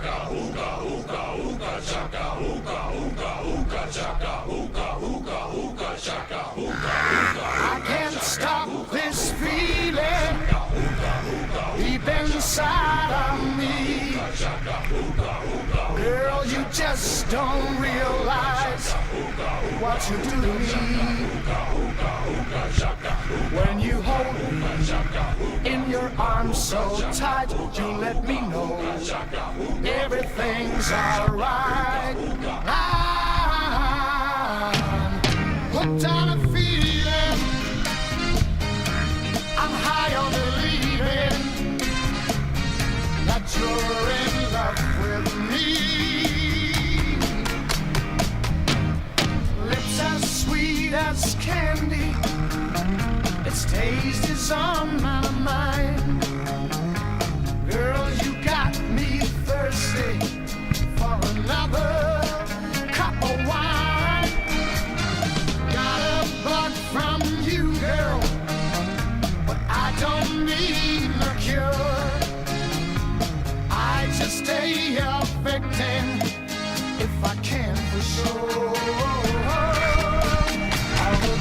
I can't stop this feeling deep inside of me. Girl, you just don't realize what you do to me. When you hold me in your arms so tight, you let me know everything's alright. I'm hooked on a feeling, I'm high on believing that you're in love with me. Lips as sweet as candy, its taste is on my mind. Girl, you got me thirsty for another cup of wine. Got a bug from you, girl, but I don't need a cure. I just stay a victim if I can for sure. All the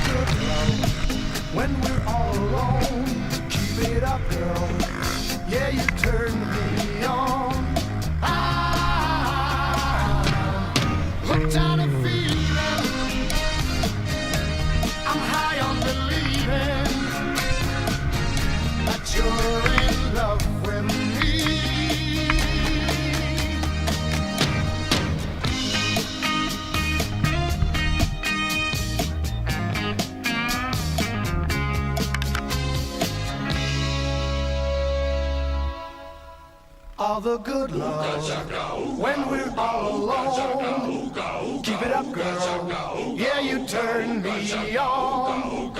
good love when we're all alone. Keep it up, girl. Yeah, you turn me on. I'm hooked on a feeling, I'm high on believing that you're in love with me. All the good love when we're all alone. Keep it up, girl. Yeah, you turn me on.